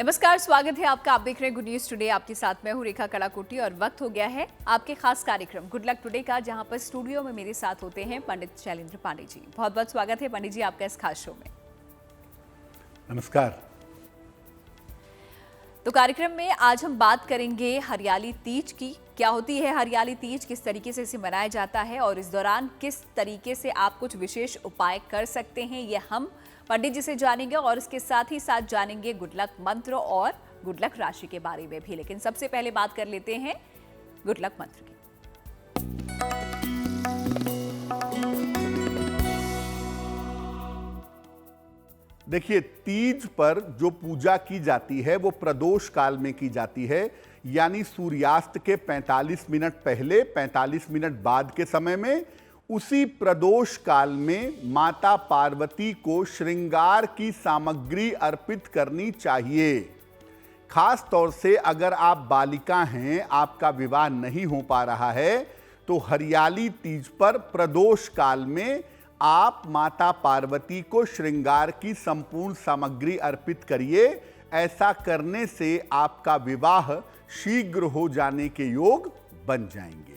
नमस्कार, स्वागत है आपका। आप देख रहे हैं गुड न्यूज टुडे। आपके साथ मैं हूं रेखा कड़ाकोटी और वक्त हो गया है आपके खास कार्यक्रम गुड लक टुडे का, जहां पर स्टूडियो में मेरे साथ होते हैं पंडित शैलेंद्र पांडे जी। बहुत बहुत स्वागत है पंडित जी आपका इस खास शो में। नमस्कार। तो कार्यक्रम में आज हम बात करेंगे हरियाली तीज की। क्या होती है हरियाली तीज, किस तरीके से इसे मनाया जाता है और इस दौरान किस तरीके से आप कुछ विशेष उपाय कर सकते हैं, ये हम पंडित जी से जानेंगे और इसके साथ ही साथ जानेंगे गुड लक मंत्र और गुड लक राशि के बारे में भी। लेकिन सबसे पहले बात कर लेते हैं गुड लक मंत्र की। देखिए, तीज पर जो पूजा की जाती है वो प्रदोष काल में की जाती है, यानी सूर्यास्त के 45 मिनट पहले 45 मिनट बाद के समय में। उसी प्रदोष काल में माता पार्वती को श्रृंगार की सामग्री अर्पित करनी चाहिए। खास तौर से अगर आप बालिका हैं, आपका विवाह नहीं हो पा रहा है, तो हरियाली तीज पर प्रदोष काल में आप माता पार्वती को श्रृंगार की संपूर्ण सामग्री अर्पित करिए। ऐसा करने से आपका विवाह शीघ्र हो जाने के योग बन जाएंगे।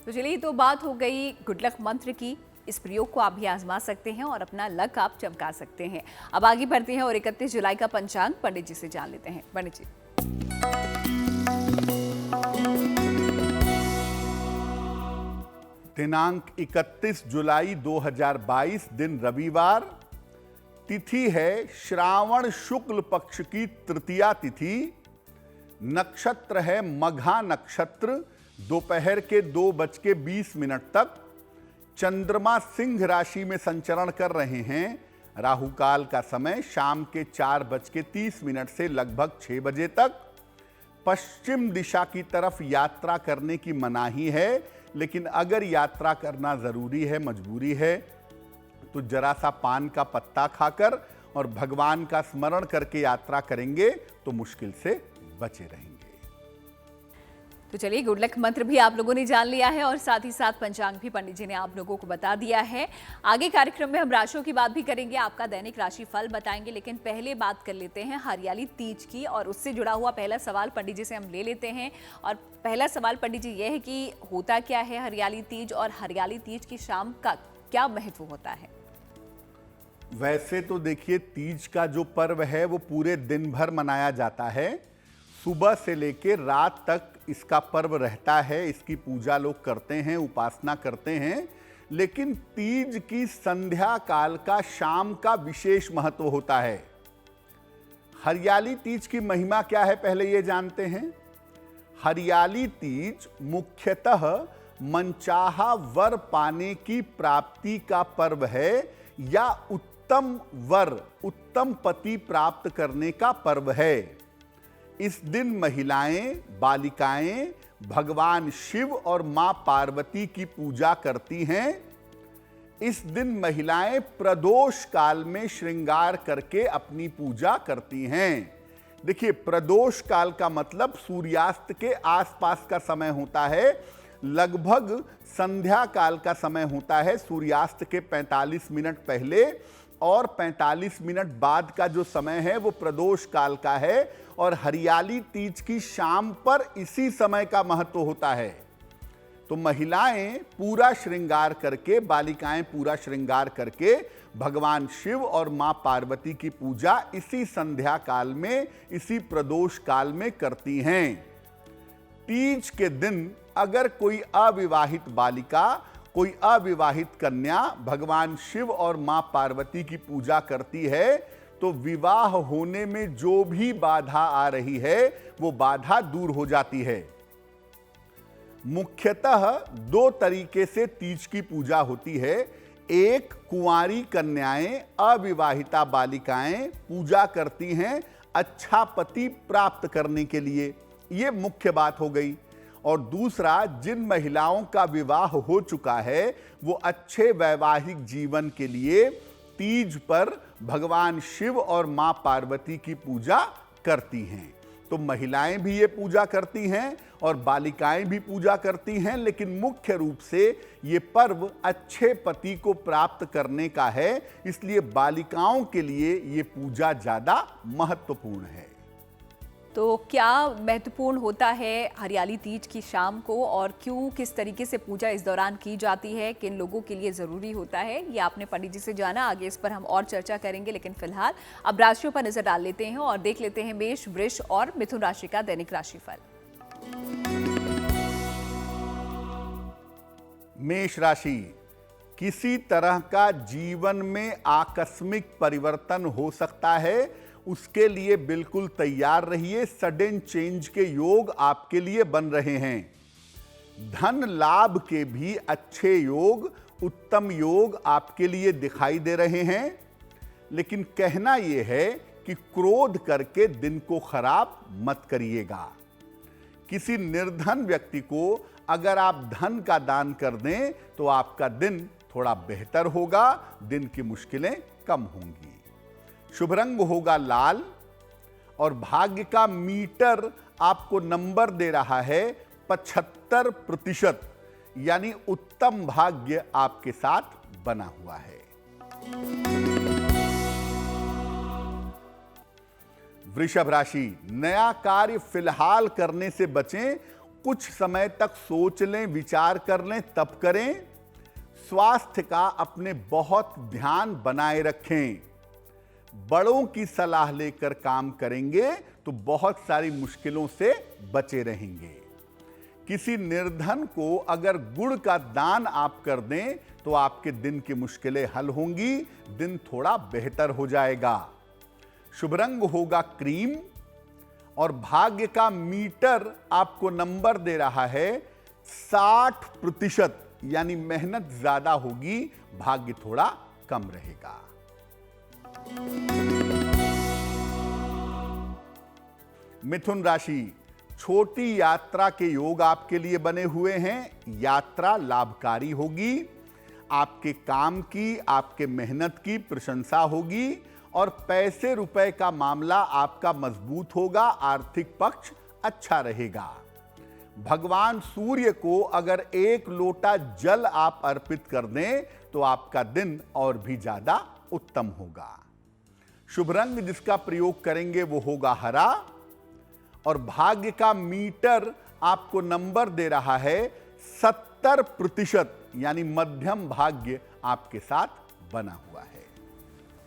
तो चलिए, तो बात हो गई गुड लक मंत्र की। इस प्रयोग को आप भी आजमा सकते हैं और अपना लक आप चमका सकते हैं। अब आगे बढ़ते हैं और 31 जुलाई का पंचांग पंडित जी से जान लेते हैं। पंडित जी, दिनांक 31 जुलाई 2022, दिन रविवार, तिथि है श्रावण शुक्ल पक्ष की तृतीया तिथि, नक्षत्र है मघा नक्षत्र, दोपहर के 2:20 तक। चंद्रमा सिंह राशि में संचरण कर रहे हैं। राहु काल का समय शाम के 4:30 से लगभग 6 बजे तक। पश्चिम दिशा की तरफ यात्रा करने की मनाही है, लेकिन अगर यात्रा करना जरूरी है, मजबूरी है, तो जरा सा पान का पत्ता खाकर और भगवान का स्मरण करके यात्रा करेंगे तो मुश्किल से बचे रहेंगे। तो चलिए, गुड लक मंत्र भी आप लोगों ने जान लिया है और साथ ही साथ पंचांग भी पंडित जी ने आप लोगों को बता दिया है। आगे कार्यक्रम में हम राशियों की बात भी करेंगे, आपका दैनिक राशि फल बताएंगे। लेकिन पहले बात कर लेते हैं हरियाली तीज की और उससे जुड़ा हुआ पहला सवाल पंडित जी से हम ले लेते हैं। और पहला सवाल पंडित जी ये है कि होता क्या है हरियाली तीज और हरियाली तीज की शाम का क्या महत्व होता है? वैसे तो देखिए, तीज का जो पर्व है वो पूरे दिन भर मनाया जाता है। सुबह से लेकर रात तक इसका पर्व रहता है। इसकी पूजा लोग करते हैं, उपासना करते हैं। लेकिन तीज की संध्या काल का, शाम का विशेष महत्व होता है। हरियाली तीज की महिमा क्या है, पहले ये जानते हैं। हरियाली तीज मुख्यतः मनचाहा वर पाने की प्राप्ति का पर्व है, या उत्तम वर, उत्तम पति प्राप्त करने का पर्व है। इस दिन महिलाएं, बालिकाएं भगवान शिव और मां पार्वती की पूजा करती हैं। इस दिन महिलाएं प्रदोष काल में श्रृंगार करके अपनी पूजा करती हैं। देखिए, प्रदोष काल का मतलब सूर्यास्त के आसपास का समय होता है। लगभग संध्या काल का समय होता है। सूर्यास्त के 45 मिनट पहले और 45 मिनट बाद का जो समय है वो प्रदोष काल का है। और हरियाली तीज की शाम पर इसी समय का महत्व होता है। तो महिलाएं पूरा श्रृंगार करके, बालिकाएं पूरा श्रृंगार करके भगवान शिव और मां पार्वती की पूजा इसी संध्या काल में, इसी प्रदोष काल में करती हैं। तीज के दिन अगर कोई अविवाहित बालिका, कोई अविवाहित कन्या भगवान शिव और मां पार्वती की पूजा करती है, तो विवाह होने में जो भी बाधा आ रही है वो बाधा दूर हो जाती है। मुख्यतः 2 तरीके से तीज की पूजा होती है। एक, कुंवारी कन्याएं, अविवाहिता बालिकाएं पूजा करती हैं अच्छा पति प्राप्त करने के लिए, ये मुख्य बात हो गई। और दूसरा, जिन महिलाओं का विवाह हो चुका है वो अच्छे वैवाहिक जीवन के लिए तीज पर भगवान शिव और मां पार्वती की पूजा करती हैं। तो महिलाएं भी ये पूजा करती हैं और बालिकाएं भी पूजा करती हैं, लेकिन मुख्य रूप से ये पर्व अच्छे पति को प्राप्त करने का है, इसलिए बालिकाओं के लिए ये पूजा ज़्यादा महत्वपूर्ण है। तो क्या महत्वपूर्ण होता है हरियाली तीज की शाम को, और क्यों, किस तरीके से पूजा इस दौरान की जाती है, किन लोगों के लिए ज़रूरी होता है, ये आपने पंडित जी से जाना। आगे इस पर हम और चर्चा करेंगे, लेकिन फिलहाल अब राशियों पर नजर डाल लेते हैं और देख लेते हैं मेष, वृष और मिथुन राशि का दैनिक राशिफल। मेष राशि, किसी तरह का जीवन में आकस्मिक परिवर्तन हो सकता है, उसके लिए बिल्कुल तैयार रहिए। सडन चेंज के योग आपके लिए बन रहे हैं। धन लाभ के भी अच्छे योग, उत्तम योग आपके लिए दिखाई दे रहे हैं, लेकिन कहना यह है कि क्रोध करके दिन को खराब मत करिएगा। किसी निर्धन व्यक्ति को अगर आप धन का दान कर दें तो आपका दिन थोड़ा बेहतर होगा, दिन की मुश्किलें कम होंगी। शुभ रंग होगा लाल और भाग्य का मीटर आपको नंबर दे रहा है 75%, यानी उत्तम भाग्य आपके साथ बना हुआ है। वृषभ राशि, नया कार्य फिलहाल करने से बचें, कुछ समय तक सोच लें, विचार कर लें, तब करें। स्वास्थ्य का अपने बहुत ध्यान बनाए रखें। बड़ों की सलाह लेकर काम करेंगे तो बहुत सारी मुश्किलों से बचे रहेंगे। किसी निर्धन को अगर गुड़ का दान आप कर दें तो आपके दिन की मुश्किलें हल होंगी, दिन थोड़ा बेहतर हो जाएगा। शुभ रंग होगा क्रीम और भाग्य का मीटर आपको नंबर दे रहा है 60%, यानी मेहनत ज्यादा होगी, भाग्य थोड़ा कम रहेगा। मिथुन राशि, छोटी यात्रा के योग आपके लिए बने हुए हैं। यात्रा लाभकारी होगी, आपके काम की, आपके मेहनत की प्रशंसा होगी और पैसे रुपए का मामला आपका मजबूत होगा। आर्थिक पक्ष अच्छा रहेगा। भगवान सूर्य को अगर 1 लोटा जल आप अर्पित कर दें तो आपका दिन और भी ज्यादा उत्तम होगा। शुभ रंग जिसका प्रयोग करेंगे वो होगा हरा और भाग्य का मीटर आपको नंबर दे रहा है 70%, यानी मध्यम भाग्य आपके साथ बना हुआ है।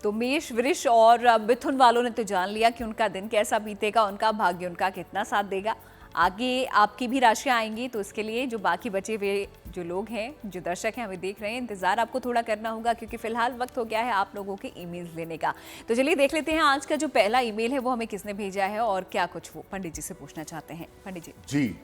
तो मेष, वृष और मिथुन वालों ने तो जान लिया कि उनका दिन कैसा बीतेगा, उनका भाग्य उनका कितना साथ देगा। आगे आपकी भी राशियां आएंगी, तो इसके लिए जो बाकी बचे हुए जो लोग हैं, जो दर्शक हैं, हमें देख रहे हैं, इंतजार आपको थोड़ा करना होगा क्योंकि फिलहाल वक्त हो गया है आप लोगों के ईमेल्स लेने का। तो चलिए देख लेते हैं आज का जो पहला ईमेल है वो हमें किसने भेजा है और क्या कुछ वो पंडित जी से पूछना चाहते हैं। पंडित जी। जी,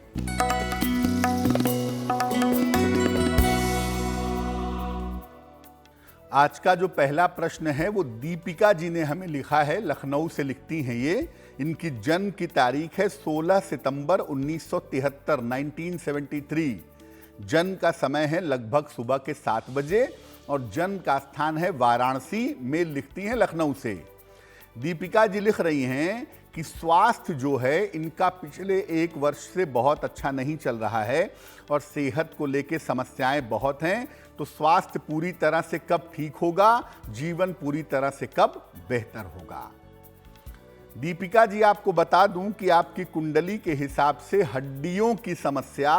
आज का जो पहला प्रश्न है वो दीपिका जी ने हमें लिखा है, लखनऊ से लिखती हैं ये। इनकी जन्म की तारीख है 16 सितंबर 1973, 1973। जन्म का समय है लगभग सुबह के 7 बजे और जन्म का स्थान है वाराणसी। मेल लिखती हैं लखनऊ से। दीपिका जी लिख रही हैं कि स्वास्थ्य जो है इनका पिछले 1 वर्ष से बहुत अच्छा नहीं चल रहा है और सेहत को लेकर समस्याएं बहुत हैं। तो स्वास्थ्य पूरी तरह से कब ठीक होगा, जीवन पूरी तरह से कब बेहतर होगा। दीपिका जी, आपको बता दूं कि आपकी कुंडली के हिसाब से हड्डियों की समस्या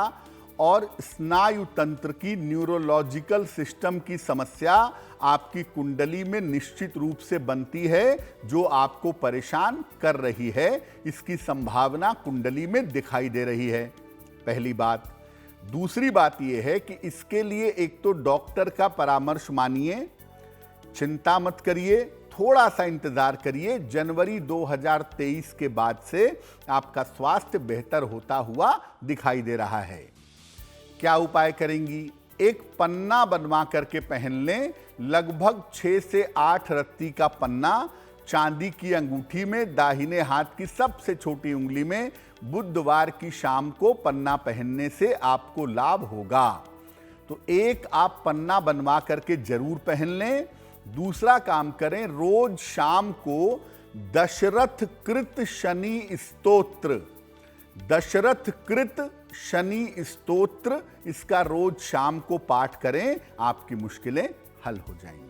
और स्नायु तंत्र की, न्यूरोलॉजिकल सिस्टम की समस्या आपकी कुंडली में निश्चित रूप से बनती है, जो आपको परेशान कर रही है। इसकी संभावना कुंडली में दिखाई दे रही है, पहली बात। दूसरी बात यह है कि इसके लिए एक तो डॉक्टर का परामर्श मानिए, चिंता मत करिए, थोड़ा सा इंतजार करिए। जनवरी 2023 के बाद से आपका स्वास्थ्य बेहतर होता हुआ दिखाई दे रहा है। क्या उपाय करेंगी? एक पन्ना बनवा करके पहन लें, लगभग 6 से 8 रत्ती का पन्ना चांदी की अंगूठी में, दाहिने हाथ की सबसे छोटी उंगली में। बुधवार की शाम को पन्ना पहनने से आपको लाभ होगा। तो एक आप पन्ना बनवा करके जरूर पहन लें। दूसरा काम करें, रोज शाम को दशरथ कृत शनि स्तोत्र, दशरथ कृत शनि स्तोत्र, इसका रोज शाम को पाठ करें, आपकी मुश्किलें हल हो जाएंगी।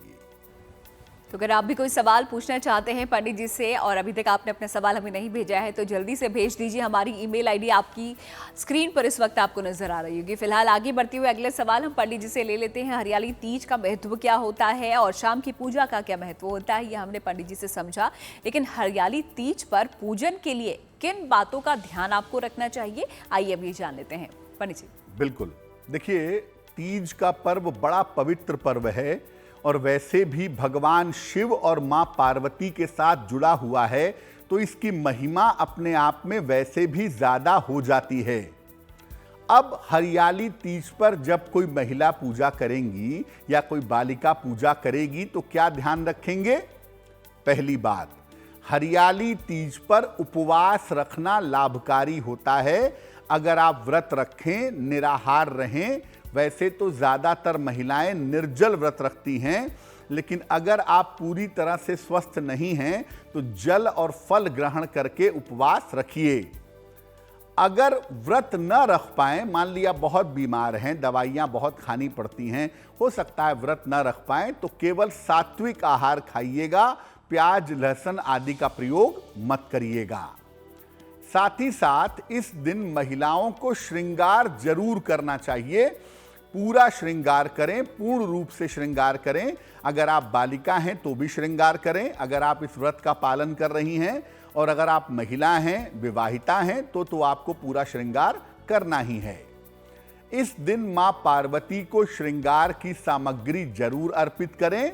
तो अगर आप भी कोई सवाल पूछना चाहते हैं पंडित जी से और अभी तक आपने अपना सवाल हमें नहीं भेजा है तो जल्दी से भेज दीजिए। हमारी ईमेल आईडी आपकी स्क्रीन पर इस वक्त आपको नजर आ रही होगी। फिलहाल आगे बढ़ते हुए अगले सवाल हम पंडित जी से ले लेते हैं। हरियाली तीज का महत्व क्या होता है और शाम की पूजा का क्या महत्व होता है, ये हमने पंडित जी से समझा। लेकिन हरियाली तीज पर पूजन के लिए किन बातों का ध्यान आपको रखना चाहिए, आइए अब ये जान लेते हैं पंडित जी। बिल्कुल, देखिए तीज का पर्व बड़ा पवित्र पर्व है और वैसे भी भगवान शिव और मां पार्वती के साथ जुड़ा हुआ है, तो इसकी महिमा अपने आप में वैसे भी ज्यादा हो जाती है। अब हरियाली तीज पर जब कोई महिला पूजा करेंगी या कोई बालिका पूजा करेगी तो क्या ध्यान रखेंगे? पहली बात, हरियाली तीज पर उपवास रखना लाभकारी होता है। अगर आप व्रत रखें, निराहार रहें, वैसे तो ज़्यादातर महिलाएं निर्जल व्रत रखती हैं, लेकिन अगर आप पूरी तरह से स्वस्थ नहीं हैं तो जल और फल ग्रहण करके उपवास रखिए। अगर व्रत न रख पाएं, मान लिया बहुत बीमार हैं, दवाइयाँ बहुत खानी पड़ती हैं, हो सकता है व्रत न रख पाएं, तो केवल सात्विक आहार खाइएगा, प्याज लहसुन आदि का प्रयोग मत करिएगा। साथ ही साथ इस दिन महिलाओं को श्रृंगार जरूर करना चाहिए। पूरा श्रृंगार करें, पूर्ण रूप से श्रृंगार करें। अगर आप बालिका हैं तो भी श्रृंगार करें, अगर आप इस व्रत का पालन कर रही हैं, और अगर आप महिला हैं, विवाहिता हैं, तो आपको पूरा श्रृंगार करना ही है। इस दिन मां पार्वती को श्रृंगार की सामग्री जरूर अर्पित करें।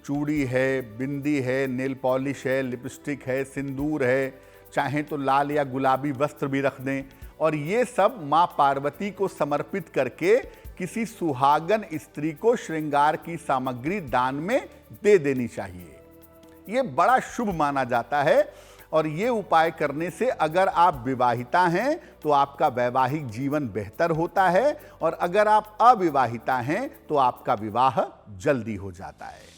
चूड़ी है, बिंदी है, नेल पॉलिश है, लिपस्टिक है, सिंदूर है, चाहें तो लाल या गुलाबी वस्त्र भी रख दें, और ये सब मां पार्वती को समर्पित करके किसी सुहागन स्त्री को श्रृंगार की सामग्री दान में दे देनी चाहिए। ये बड़ा शुभ माना जाता है, और ये उपाय करने से अगर आप विवाहिता हैं तो आपका वैवाहिक जीवन बेहतर होता है, और अगर आप अविवाहिता हैं तो आपका विवाह जल्दी हो जाता है।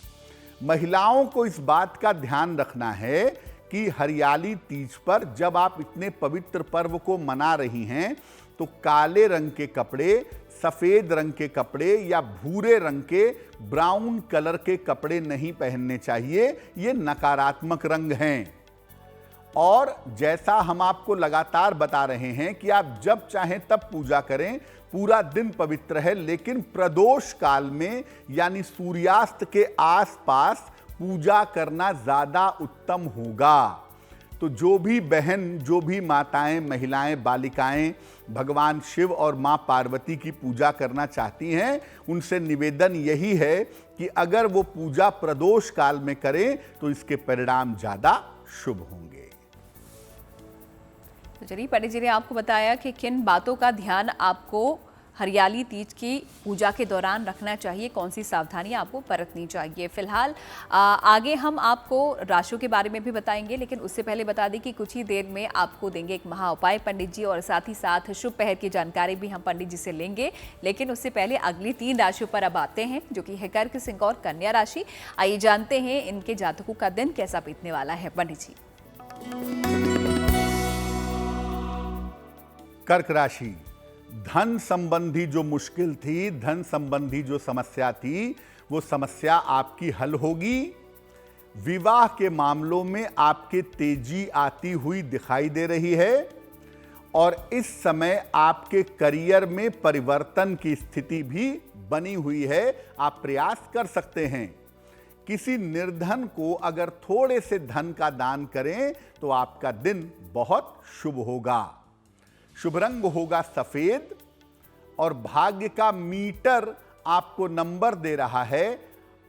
महिलाओं को इस बात का ध्यान रखना है कि हरियाली तीज पर जब आप इतने पवित्र पर्व को मना रही हैं तो काले रंग के कपड़े, सफेद रंग के कपड़े या भूरे रंग के, ब्राउन कलर के कपड़े नहीं पहनने चाहिए। ये नकारात्मक रंग हैं। और जैसा हम आपको लगातार बता रहे हैं कि आप जब चाहें तब पूजा करें, पूरा दिन पवित्र है, लेकिन प्रदोष काल में यानी सूर्यास्त के आसपास पूजा करना ज्यादा उत्तम होगा। तो जो भी बहन, जो भी माताएं, महिलाएं, बालिकाएं भगवान शिव और मां पार्वती की पूजा करना चाहती हैं, उनसे निवेदन यही है कि अगर वो पूजा प्रदोष काल में करें तो इसके परिणाम ज्यादा शुभ होंगे। तो चलिए, पंडित जी ने आपको बताया कि किन बातों का ध्यान आपको हरियाली तीज की पूजा के दौरान रखना चाहिए, कौन सी सावधानियां आपको बरतनी चाहिए। फिलहाल आगे हम आपको राशियों के बारे में भी बताएंगे, लेकिन उससे पहले बता दें कि कुछ ही देर में आपको देंगे एक महा उपाय पंडित जी, और साथ ही साथ शुभ पहर की जानकारी भी हम पंडित जी से लेंगे। लेकिन उससे पहले अगली 3 राशियों पर अब आते हैं, जो कि है कर्क, सिंह और कन्या राशि। आइए जानते हैं इनके जातकों का दिन कैसा बीतने वाला है पंडित जी। कर्क राशि, धन संबंधी जो मुश्किल थी, धन संबंधी जो समस्या थी, वो समस्या आपकी हल होगी। विवाह के मामलों में आपके तेजी आती हुई दिखाई दे रही है, और इस समय आपके करियर में परिवर्तन की स्थिति भी बनी हुई है। आप प्रयास कर सकते हैं। किसी निर्धन को अगर थोड़े से धन का दान करें तो आपका दिन बहुत शुभ होगा। शुभ रंग होगा सफेद, और भाग्य का मीटर आपको नंबर दे रहा है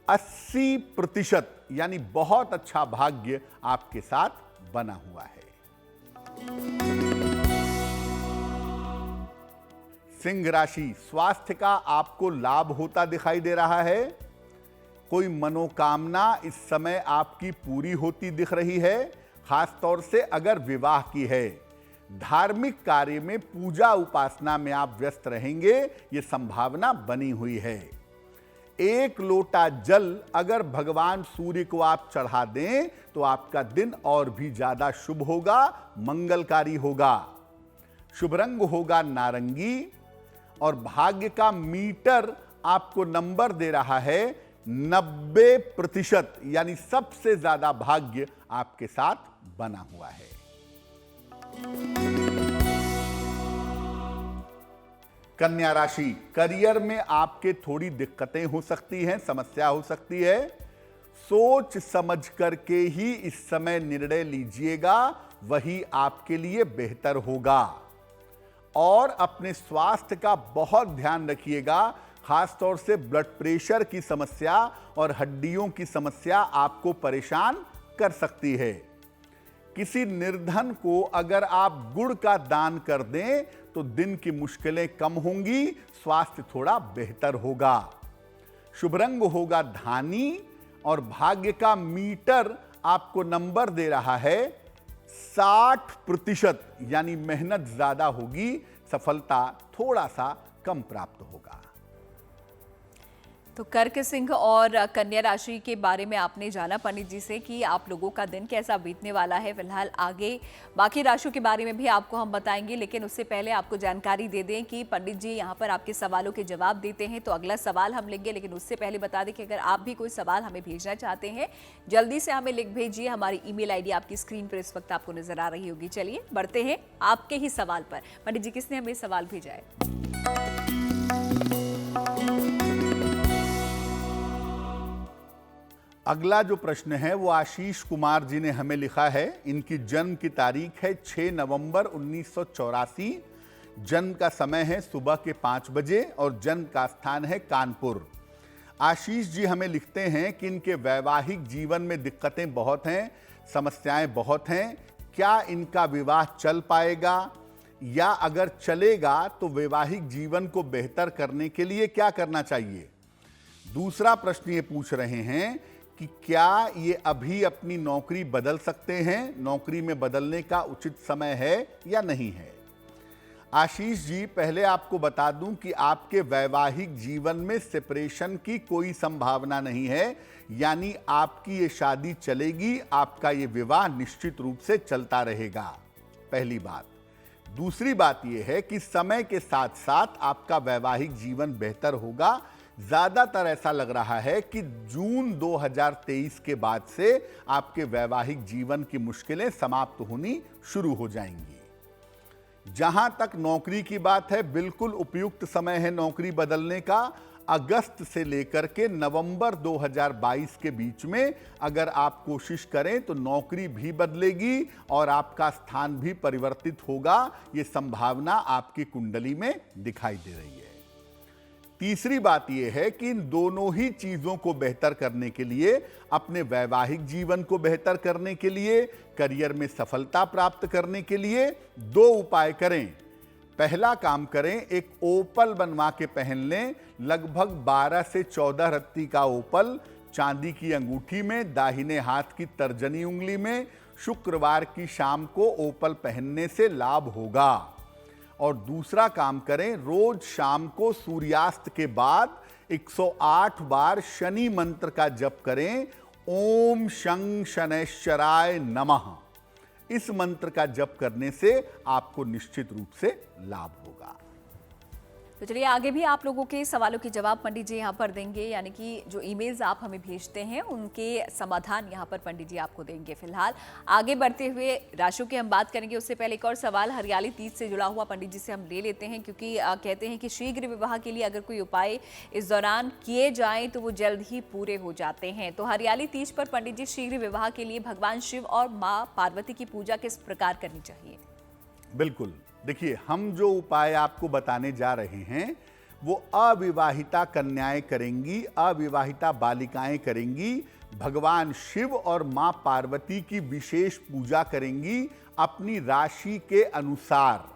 80%, यानी बहुत अच्छा भाग्य आपके साथ बना हुआ है। सिंह राशि, स्वास्थ्य का आपको लाभ होता दिखाई दे रहा है। कोई मनोकामना इस समय आपकी पूरी होती दिख रही है, खासतौर से अगर विवाह की है। धार्मिक कार्य में, पूजा उपासना में आप व्यस्त रहेंगे, ये संभावना बनी हुई है। 1 लोटा जल अगर भगवान सूर्य को आप चढ़ा दें तो आपका दिन और भी ज्यादा शुभ होगा, मंगलकारी होगा। शुभ रंग होगा नारंगी और भाग्य का मीटर आपको नंबर दे रहा है 90%, यानी सबसे ज्यादा भाग्य आपके साथ बना हुआ है। कन्या राशि, करियर में आपके थोड़ी दिक्कतें हो सकती हैं, समस्या हो सकती है। सोच समझ करके ही इस समय निर्णय लीजिएगा, वही आपके लिए बेहतर होगा। और अपने स्वास्थ्य का बहुत ध्यान रखिएगा, खासतौर से ब्लड प्रेशर की समस्या और हड्डियों की समस्या आपको परेशान कर सकती है। किसी निर्धन को अगर आप गुड़ का दान कर दें तो दिन की मुश्किलें कम होंगी, स्वास्थ्य थोड़ा बेहतर होगा। शुभ रंग होगा धानी और भाग्य का मीटर आपको नंबर दे रहा है 60%, यानी मेहनत ज्यादा होगी, सफलता थोड़ा सा कम प्राप्त होगा। तो कर्क सिंह और कन्या राशि के बारे में आपने जाना पंडित जी से कि आप लोगों का दिन कैसा बीतने वाला है। फिलहाल आगे बाकी राशियों के बारे में भी आपको हम बताएंगे, लेकिन उससे पहले आपको जानकारी दे दें कि पंडित जी यहाँ पर आपके सवालों के जवाब देते हैं। तो अगला सवाल हम लेंगे, लेकिन उससे पहले बता दें कि अगर आप भी कोई सवाल हमें भेजना चाहते हैं, जल्दी से हमें लिख भेजिए। हमारी ईमेल आईडी आपकी स्क्रीन पर इस वक्त आपको नजर आ रही होगी। चलिए बढ़ते हैं आपके ही सवाल पर। पंडित जी, किसने हमें सवाल भेजा है? अगला जो प्रश्न है वो आशीष कुमार जी ने हमें लिखा है। इनकी जन्म की तारीख है 6 नवंबर 1984। जन्म का समय है सुबह के 5 बजे और जन्म का स्थान है कानपुर। आशीष जी हमें लिखते हैं कि इनके वैवाहिक जीवन में दिक्कतें बहुत हैं, समस्याएं बहुत हैं। क्या इनका विवाह चल पाएगा, या अगर चलेगा तो वैवाहिक जीवन को बेहतर करने के लिए क्या करना चाहिए? दूसरा प्रश्न ये पूछ रहे हैं कि क्या ये अभी अपनी नौकरी बदल सकते हैं, नौकरी में बदलने का उचित समय है या नहीं है? आशीष जी, पहले आपको बता दूं कि आपके वैवाहिक जीवन में सेपरेशन की कोई संभावना नहीं है, यानी आपकी ये शादी चलेगी, आपका ये विवाह निश्चित रूप से चलता रहेगा, पहली बात। दूसरी बात यह है कि समय के साथ साथ आपका वैवाहिक जीवन बेहतर होगा। ज्यादातर ऐसा लग रहा है कि जून 2023 के बाद से आपके वैवाहिक जीवन की मुश्किलें समाप्त होनी शुरू हो जाएंगी। जहां तक नौकरी की बात है, बिल्कुल उपयुक्त समय है नौकरी बदलने का। अगस्त से लेकर के नवंबर 2022 के बीच में अगर आप कोशिश करें तो नौकरी भी बदलेगी और आपका स्थान भी परिवर्तित होगा। ये संभावना आपकी कुंडली में दिखाई दे रही है। तीसरी बात यह है कि इन दोनों ही चीजों को बेहतर करने के लिए, अपने वैवाहिक जीवन को बेहतर करने के लिए, करियर में सफलता प्राप्त करने के लिए 2 उपाय करें। पहला काम करें, एक ओपल बनवा के पहन लें। लगभग 12 से 14 रत्ती का ओपल चांदी की अंगूठी में, दाहिने हाथ की तर्जनी उंगली में। शुक्रवार की शाम को ओपल पहनने से लाभ होगा। और दूसरा काम करें, रोज शाम को सूर्यास्त के बाद 108 बार शनि मंत्र का जप करें। ओम शं शनैश्चराय नमः। इस मंत्र का जप करने से आपको निश्चित रूप से लाभ होगा। तो चलिए आगे भी आप लोगों के सवालों के जवाब पंडित जी यहाँ पर देंगे, यानी कि जो ईमेल्स आप हमें भेजते हैं उनके समाधान यहाँ पर पंडित जी आपको देंगे। फिलहाल आगे बढ़ते हुए राशियों की हम बात करेंगे, उससे पहले एक और सवाल हरियाली तीज से जुड़ा हुआ पंडित जी से हम ले लेते हैं, क्योंकि कहते हैं कि शीघ्र विवाह के लिए अगर कोई उपाय इस दौरान किए जाएं तो वो जल्द ही पूरे हो जाते हैं। तो हरियाली तीज पर पंडित जी शीघ्र विवाह के लिए भगवान शिव और माँ पार्वती की पूजा किस प्रकार करनी चाहिए? बिल्कुल, देखिए, हम जो उपाय आपको बताने जा रहे हैं वो अविवाहिता कन्याएं करेंगी, अविवाहिता बालिकाएं करेंगी। भगवान शिव और मां पार्वती की विशेष पूजा करेंगी अपनी राशि के अनुसार।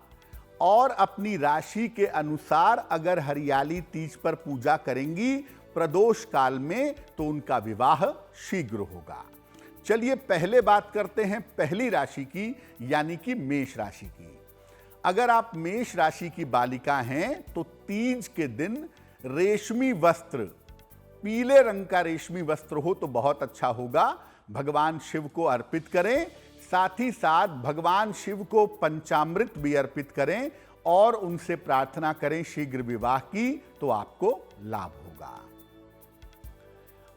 और अपनी राशि के अनुसार अगर हरियाली तीज पर पूजा करेंगी प्रदोष काल में, तो उनका विवाह शीघ्र होगा। चलिए पहले बात करते हैं पहली राशि की, यानी कि मेष राशि की। अगर आप मेष राशि की बालिका हैं तो तीज के दिन रेशमी वस्त्र पीले रंग का रेशमी वस्त्र हो तो बहुत अच्छा होगा, भगवान शिव को अर्पित करें। साथ ही साथ भगवान शिव को पंचामृत भी अर्पित करें और उनसे प्रार्थना करें शीघ्र विवाह की, तो आपको लाभ होगा।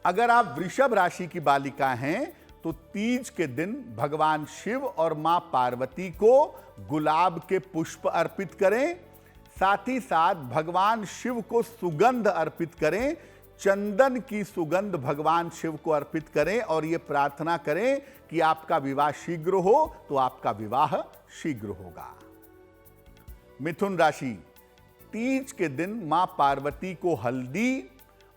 अगर आप वृषभ राशि की बालिका हैं तो तीज के दिन भगवान शिव और मां पार्वती को गुलाब के पुष्प अर्पित करें। साथ ही साथ भगवान शिव को सुगंध अर्पित करें, चंदन की सुगंध भगवान शिव को अर्पित करें और यह प्रार्थना करें कि आपका विवाह शीघ्र हो, तो आपका विवाह शीघ्र होगा। मिथुन राशि, तीज के दिन मां पार्वती को हल्दी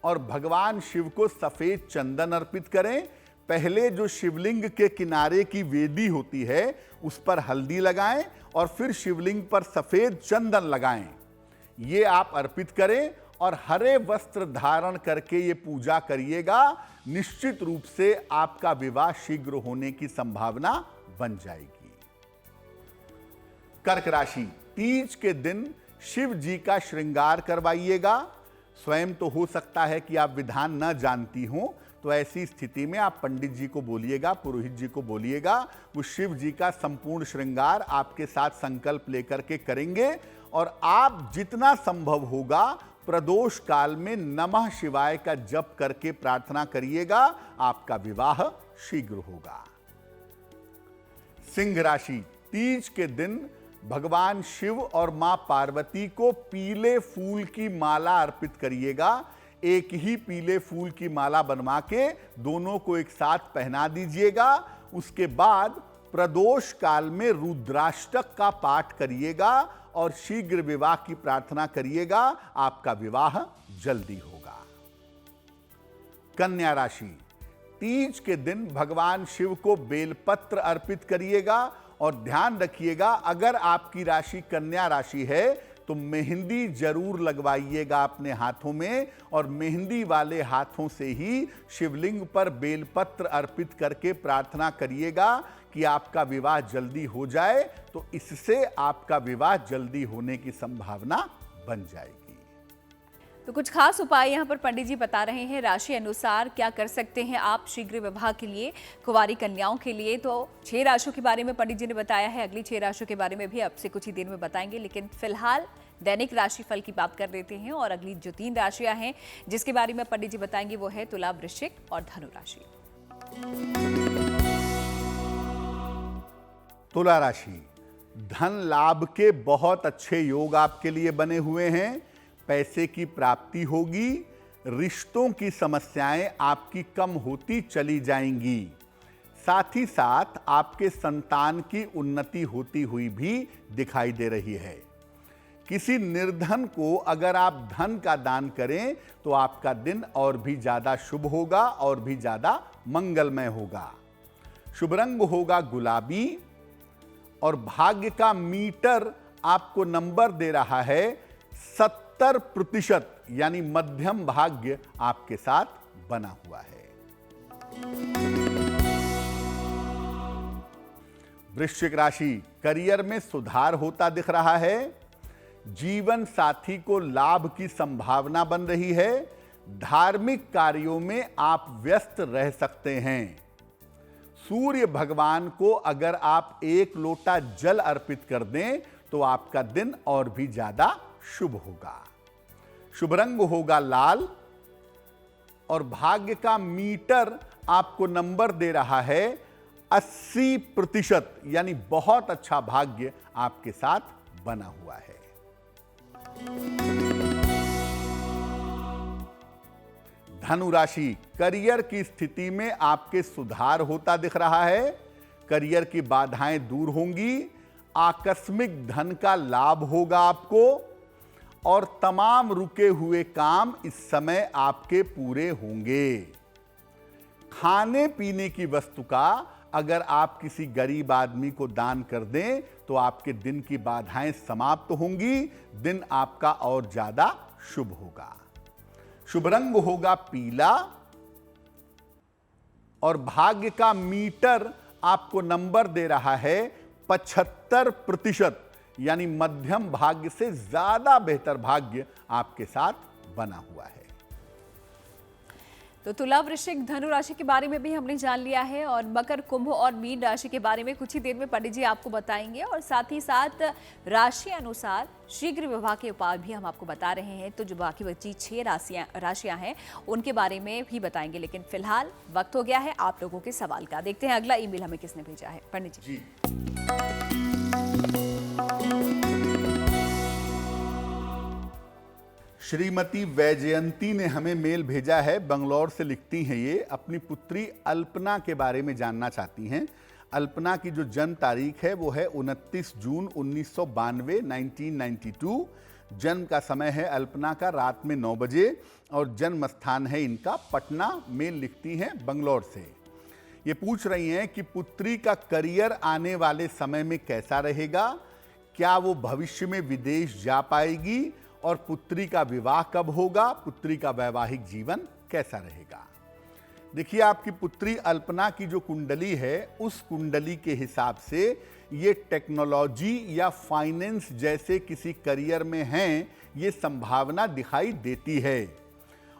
और भगवान शिव को सफेद चंदन अर्पित करें। पहले जो शिवलिंग के किनारे की वेदी होती है उस पर हल्दी लगाएं और फिर शिवलिंग पर सफेद चंदन लगाएं। ये आप अर्पित करें और हरे वस्त्र धारण करके ये पूजा करिएगा। निश्चित रूप से आपका विवाह शीघ्र होने की संभावना बन जाएगी। कर्क राशि, तीज के दिन शिव जी का श्रृंगार करवाइएगा। स्वयं तो हो सकता है कि आप विधान न जानती हो, तो ऐसी स्थिति में आप पंडित जी को बोलिएगा, पुरोहित जी को बोलिएगा, वो शिव जी का संपूर्ण श्रृंगार आपके साथ संकल्प लेकर के करेंगे और आप जितना संभव होगा प्रदोष काल में नमः शिवाय का जप करके प्रार्थना करिएगा, आपका विवाह शीघ्र होगा। सिंह राशि, तीज के दिन भगवान शिव और मां पार्वती को पीले फूल की माला अर्पित करिएगा। एक ही पीले फूल की माला बनवा के दोनों को एक साथ पहना दीजिएगा। उसके बाद प्रदोष काल में रुद्राष्टक का पाठ करिएगा और शीघ्र विवाह की प्रार्थना करिएगा, आपका विवाह जल्दी होगा। कन्या राशि, तीज के दिन भगवान शिव को बेलपत्र अर्पित करिएगा और ध्यान रखिएगा अगर आपकी राशि कन्या राशि है तो मेहंदी जरूर लगवाइएगा अपने हाथों में और मेहंदी वाले हाथों से ही शिवलिंग पर बेलपत्र अर्पित करके प्रार्थना करिएगा कि आपका विवाह जल्दी हो जाए, तो इससे आपका विवाह जल्दी होने की संभावना बन जाएगी। तो कुछ खास उपाय यहाँ पर पंडित जी बता रहे हैं राशि अनुसार क्या कर सकते हैं आप शीघ्र विवाह के लिए, कुंवारी कन्याओं के लिए। तो 6 राशियों के बारे में पंडित जी ने बताया है, अगली 6 राशियों के बारे में भी आपसे कुछ ही देर में बताएंगे, लेकिन फिलहाल दैनिक राशिफल की बात कर लेते हैं। और अगली जो 3 राशियां हैं जिसके बारे में पंडित जी बताएंगे वो है तुला, वृश्चिक और धनु राशि। तुला राशि, धन लाभ के बहुत अच्छे योग आपके लिए बने हुए हैं। पैसे की प्राप्ति होगी, रिश्तों की समस्याएं आपकी कम होती चली जाएंगी। साथ ही साथ आपके संतान की उन्नति होती हुई भी दिखाई दे रही है। किसी निर्धन को अगर आप धन का दान करें तो आपका दिन और भी ज्यादा शुभ होगा और भी ज्यादा मंगलमय होगा। शुभ रंग होगा गुलाबी और भाग्य का मीटर आपको नंबर दे रहा है 70%, यानी मध्यम भाग्य आपके साथ बना हुआ है। वृश्चिक राशि, करियर में सुधार होता दिख रहा है। जीवन साथी को लाभ की संभावना बन रही है। धार्मिक कार्यों में आप व्यस्त रह सकते हैं। सूर्य भगवान को अगर आप 1 लोटा जल अर्पित कर दें तो आपका दिन और भी ज्यादा शुभ होगा। शुभ रंग होगा लाल और भाग्य का मीटर आपको नंबर दे रहा है 80%, यानी बहुत अच्छा भाग्य आपके साथ बना हुआ है। धनु राशि, करियर की स्थिति में आपके सुधार होता दिख रहा है। करियर की बाधाएं दूर होंगी, आकस्मिक धन का लाभ होगा आपको और तमाम रुके हुए काम इस समय आपके पूरे होंगे। खाने पीने की वस्तु का अगर आप किसी गरीब आदमी को दान कर दें तो आपके दिन की बाधाएं समाप्त होंगी, दिन आपका और ज्यादा शुभ होगा। शुभ रंग होगा पीला और भाग्य का मीटर आपको नंबर दे रहा है 75%, यानी मध्यम भाग्य से ज्यादा बेहतर भाग्य आपके साथ बना हुआ है। तो तुला, वृश्चिक, धनु राशि के बारे में भी हमने जान लिया है और मकर, कुंभ और मीन राशि के बारे में कुछ ही देर में पंडित जी आपको बताएंगे और साथ ही साथ राशि अनुसार शीघ्र विवाह के उपाय भी हम आपको बता रहे हैं। तो जो बाकी बची 6 राशियां हैं उनके बारे में भी बताएंगे, लेकिन फिलहाल वक्त हो गया है आप लोगों के सवाल का। देखते हैं अगला ईमेल हमें किसने भेजा है। पंडित जी, श्रीमती वैजयंती ने हमें मेल भेजा है, बंगलौर से लिखती हैं। ये अपनी पुत्री अल्पना के बारे में जानना चाहती हैं। अल्पना की जो जन्म तारीख है वो है 29 जून 1992, 1992। जन्म का समय है अल्पना का रात में 9 बजे और जन्म स्थान है इनका पटना। मेल लिखती हैं बंगलौर से। ये पूछ रही हैं कि पुत्री का करियर आने वाले समय में कैसा रहेगा, क्या वो भविष्य में विदेश जा पाएगी और पुत्री का विवाह कब होगा, पुत्री का वैवाहिक जीवन कैसा रहेगा। देखिए, आपकी पुत्री अल्पना की जो कुंडली है उस कुंडली के हिसाब से ये टेक्नोलॉजी या फाइनेंस जैसे किसी करियर में हैं, ये संभावना दिखाई देती है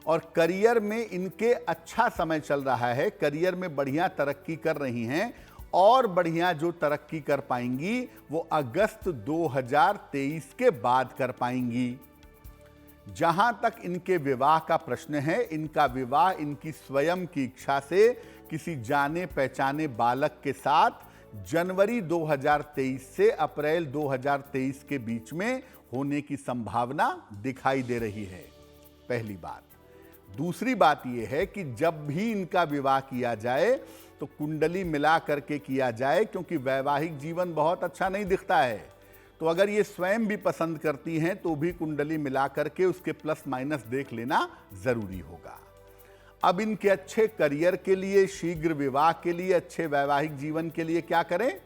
और करियर में इनके अच्छा समय चल रहा है। करियर में बढ़िया तरक्की कर रही हैं और बढ़िया जो तरक्की कर पाएंगी वो अगस्त 2023 के बाद कर पाएंगी। जहां तक इनके विवाह का प्रश्न है, इनका विवाह इनकी स्वयं की इच्छा से किसी जाने पहचाने बालक के साथ जनवरी 2023 से अप्रैल 2023 के बीच में होने की संभावना दिखाई दे रही है, पहली बात। दूसरी बात यह है कि जब भी इनका विवाह किया जाए तो कुंडली मिला करके किया जाए, क्योंकि वैवाहिक जीवन बहुत अच्छा नहीं दिखता है। तो अगर ये स्वयं भी पसंद करती हैं तो भी कुंडली मिला करके उसके प्लस माइनस देख लेना जरूरी होगा। अब इनके अच्छे करियर के लिए, शीघ्र विवाह के लिए, अच्छे वैवाहिक जीवन के लिए क्या करें?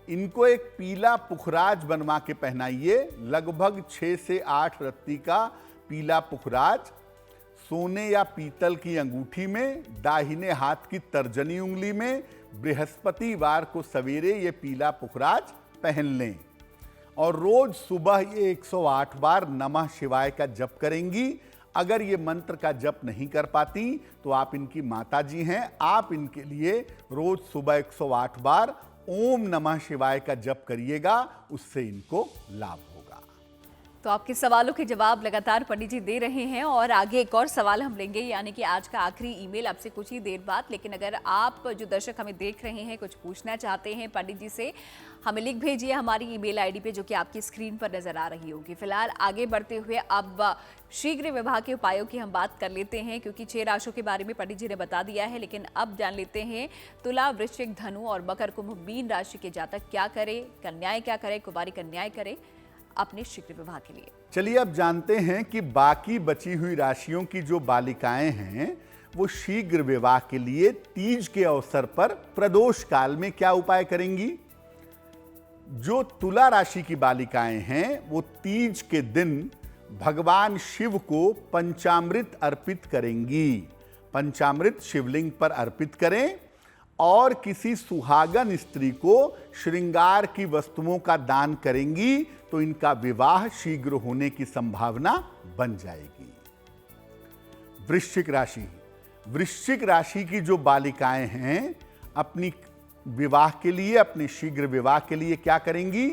इनको एक पीला पुखराज बनवा के पहनाइए, लगभग 6 से 8 रत्ती का पीला पुखराज सोने या पीतल की अंगूठी में, दाहिने हाथ की तर्जनी उंगली में, बृहस्पतिवार को सवेरे ये पीला पुखराज पहन लें और रोज सुबह ये 108 बार नमः शिवाय का जप करेंगी। अगर ये मंत्र का जप नहीं कर पाती तो आप इनकी माता जी हैं, आप इनके लिए रोज सुबह 108 बार ओम नमः शिवाय का जप करिएगा, उससे इनको लाभ होगा। तो आपके सवालों के जवाब लगातार पंडित जी दे रहे हैं और आगे एक और सवाल हम लेंगे, यानी कि आज का आखिरी ईमेल आपसे कुछ ही देर बाद। लेकिन अगर आप जो दर्शक हमें देख रहे हैं कुछ पूछना चाहते हैं पंडित जी से, हमें लिख भेजिए हमारी ईमेल आईडी पे, जो कि आपकी स्क्रीन पर नजर आ रही होगी। फिलहाल आगे बढ़ते हुए अब शीघ्र विवाह के उपायों की हम बात कर लेते हैं, क्योंकि 6 राशियों के बारे में पंडित जी ने बता दिया है। लेकिन अब जान लेते हैं तुला, वृश्चिक, धनु और मकर, कुंभ, मीन राशि के जातक क्या करे, कन्याएं क्या करे, कुमारी कन्याएं करे अपने शीघ्र विवाह के लिए। चलिए अब जानते हैं कि बाकी बची हुई राशियों की जो बालिकाएं हैं वो शीघ्र विवाह के लिए तीज के अवसर पर प्रदोष काल में क्या उपाय करेंगी। जो तुला राशि की बालिकाएं हैं वो तीज के दिन भगवान शिव को पंचामृत अर्पित करेंगी। पंचामृत शिवलिंग पर अर्पित करें और किसी सुहागन स्त्री को श्रृंगार की वस्तुओं का दान करेंगी तो इनका विवाह शीघ्र होने की संभावना बन जाएगी। वृश्चिक राशि, वृश्चिक राशि की जो बालिकाएं हैं अपनी विवाह के लिए, अपने शीघ्र विवाह के लिए क्या करेंगी?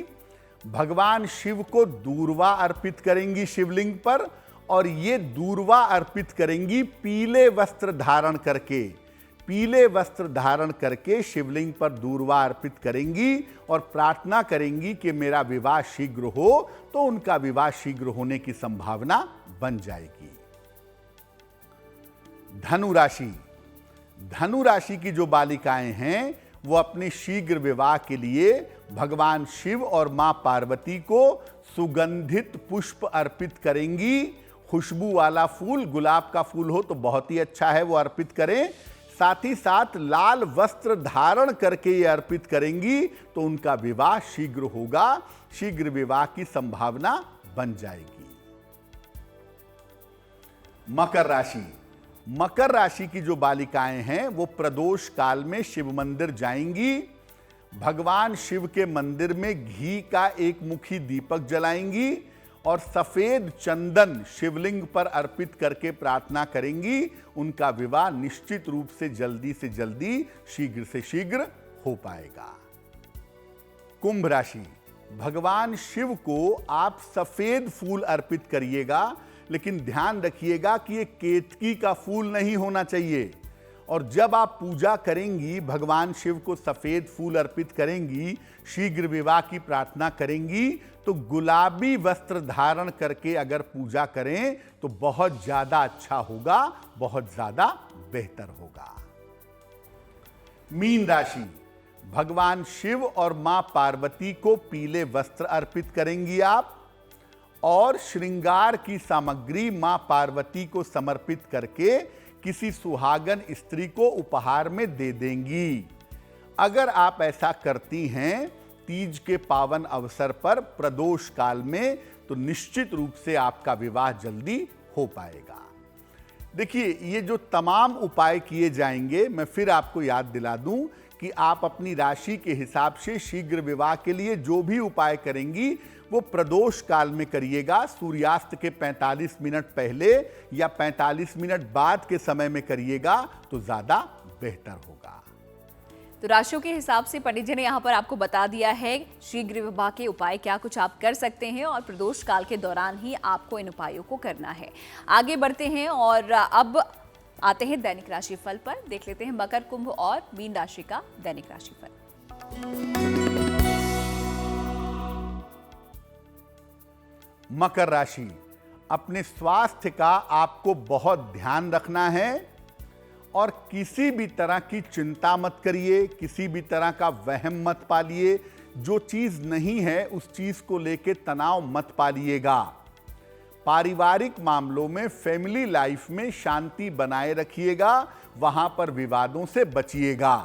भगवान शिव को दूर्वा अर्पित करेंगी शिवलिंग पर, और ये दूर्वा अर्पित करेंगी पीले वस्त्र धारण करके। पीले वस्त्र धारण करके शिवलिंग पर दूर्वा अर्पित करेंगी और प्रार्थना करेंगी कि मेरा विवाह शीघ्र हो, तो उनका विवाह शीघ्र होने की संभावना बन जाएगी। धनु राशि, धनु राशि की जो बालिकाएं हैं वो अपने शीघ्र विवाह के लिए भगवान शिव और मां पार्वती को सुगंधित पुष्प अर्पित करेंगी। खुशबू वाला फूल, गुलाब का फूल हो तो बहुत ही अच्छा है, वो अर्पित करें। साथ ही साथ लाल वस्त्र धारण करके ये अर्पित करेंगी तो उनका विवाह शीघ्र होगा, शीघ्र विवाह की संभावना बन जाएगी। मकर राशि, मकर राशि की जो बालिकाएं हैं वो प्रदोष काल में शिव मंदिर जाएंगी। भगवान शिव के मंदिर में घी का एक मुखी दीपक जलाएंगी और सफेद चंदन शिवलिंग पर अर्पित करके प्रार्थना करेंगी, उनका विवाह निश्चित रूप से जल्दी शीघ्र से शीघ्र हो पाएगा। कुंभ राशि, भगवान शिव को आप सफेद फूल अर्पित करिएगा, लेकिन ध्यान रखिएगा कि ये केतकी का फूल नहीं होना चाहिए। और जब आप पूजा करेंगी, भगवान शिव को सफेद फूल अर्पित करेंगी, शीघ्र विवाह की प्रार्थना करेंगी, तो गुलाबी वस्त्र धारण करके अगर पूजा करें तो बहुत ज्यादा अच्छा होगा, बहुत ज्यादा बेहतर होगा। मीन राशि, भगवान शिव और मां पार्वती को पीले वस्त्र अर्पित करेंगी आप, और श्रृंगार की सामग्री मां पार्वती को समर्पित करके किसी सुहागन स्त्री को उपहार में दे देंगी। अगर आप ऐसा करती हैं तीज के पावन अवसर पर प्रदोष काल में, तो निश्चित रूप से आपका विवाह जल्दी हो पाएगा। देखिए, ये जो तमाम उपाय किए जाएंगे, मैं फिर आपको याद दिला दूं कि आप अपनी राशि के हिसाब से शीघ्र विवाह के लिए जो भी उपाय करेंगी वो प्रदोष काल में करिएगा। सूर्यास्त के 45 मिनट पहले या 45 मिनट बाद के समय में करिएगा तो ज्यादा बेहतर होगा। तो राशियों के हिसाब से पंडित जी ने यहाँ पर आपको बता दिया है शीघ्र विवाह के उपाय क्या कुछ आप कर सकते हैं, और प्रदोष काल के दौरान ही आपको इन उपायों को करना है। आगे बढ़ते हैं और अब आते हैं दैनिक राशि फल पर। देख लेते हैं मकर, कुंभ और मीन राशि का दैनिक राशि फल। मकर राशि, अपने स्वास्थ्य का आपको बहुत ध्यान रखना है और किसी भी तरह की चिंता मत करिए, किसी भी तरह का वहम मत पालिए। जो चीज नहीं है उस चीज को लेके तनाव मत पालिएगा। पारिवारिक मामलों में, फैमिली लाइफ में शांति बनाए रखिएगा, वहां पर विवादों से बचिएगा।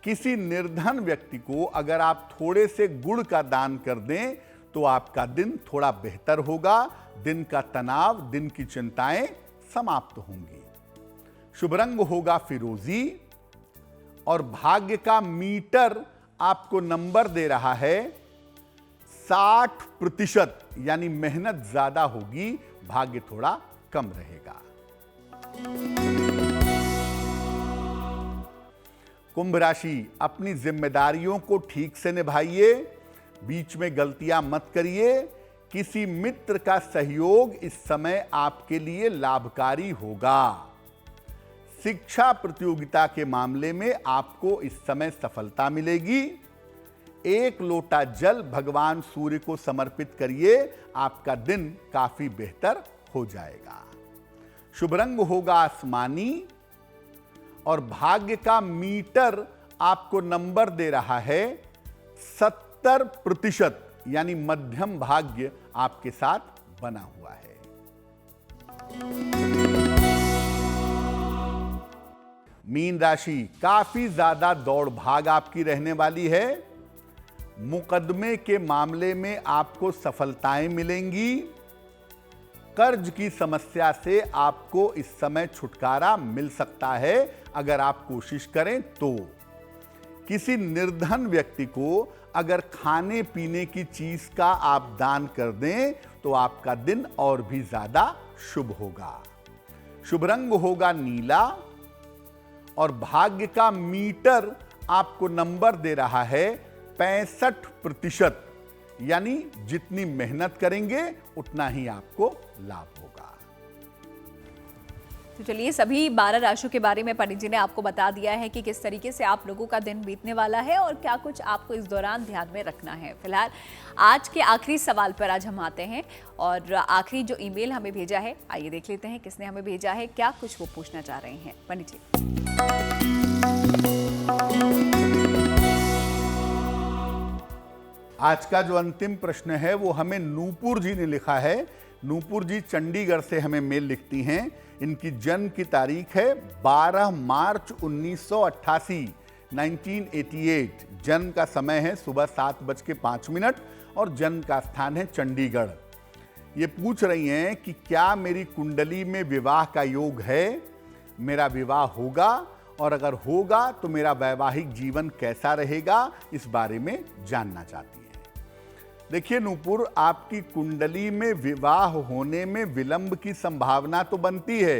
किसी निर्धन व्यक्ति को अगर आप थोड़े से गुड़ का दान कर दें तो आपका दिन थोड़ा बेहतर होगा। दिन का तनाव, दिन की चिंताएं समाप्त होंगी। शुभ रंग होगा फिरोजी और भाग्य का मीटर आपको नंबर दे रहा है 60%, यानी मेहनत ज्यादा होगी, भाग्य थोड़ा कम रहेगा। कुंभ राशि, अपनी जिम्मेदारियों को ठीक से निभाइए, बीच में गलतियां मत करिए। किसी मित्र का सहयोग इस समय आपके लिए लाभकारी होगा। शिक्षा प्रतियोगिता के मामले में आपको इस समय सफलता मिलेगी। एक लोटा जल भगवान सूर्य को समर्पित करिए, आपका दिन काफी बेहतर हो जाएगा। शुभ रंग होगा आसमानी और भाग्य का मीटर आपको नंबर दे रहा है 70%, यानी मध्यम भाग्य आपके साथ बना हुआ है। मीन राशि, काफी ज्यादा दौड़ भाग आपकी रहने वाली है। मुकदमे के मामले में आपको सफलताएं मिलेंगी। कर्ज की समस्या से आपको इस समय छुटकारा मिल सकता है अगर आप कोशिश करें तो। किसी निर्धन व्यक्ति को अगर खाने पीने की चीज का आप दान कर दें तो आपका दिन और भी ज्यादा शुभ होगा। शुभ रंग होगा नीला और भाग्य का मीटर आपको नंबर दे रहा है 65%, यानी जितनी मेहनत करेंगे उतना ही आपको लाभ होगा। तो चलिए, सभी 12 राशियों के बारे में पंडित जी ने आपको बता दिया है कि किस तरीके से आप लोगों का दिन बीतने वाला है और क्या कुछ आपको इस दौरान ध्यान में रखना है। फिलहाल आज के आखिरी सवाल पर आज हम आते हैं और आखिरी जो ईमेल हमें भेजा है, आइए देख लेते हैं किसने हमें भेजा है, क्या कुछ वो पूछना चाह रहे हैं। पंडित जी। आज का जो अंतिम प्रश्न है वो हमें नूपुर जी ने लिखा है। नूपुर जी चंडीगढ़ से हमें मेल लिखती हैं। इनकी जन्म की तारीख है 12 मार्च 1988, 1988। जन्म का समय है सुबह 7:05 और जन्म का स्थान है चंडीगढ़। ये पूछ रही हैं कि क्या मेरी कुंडली में विवाह का योग है, मेरा विवाह होगा, और अगर होगा तो मेरा वैवाहिक जीवन कैसा रहेगा, इस बारे में जानना चाहती हैं। देखिए नूपुर, आपकी कुंडली में विवाह होने में विलंब की संभावना तो बनती है,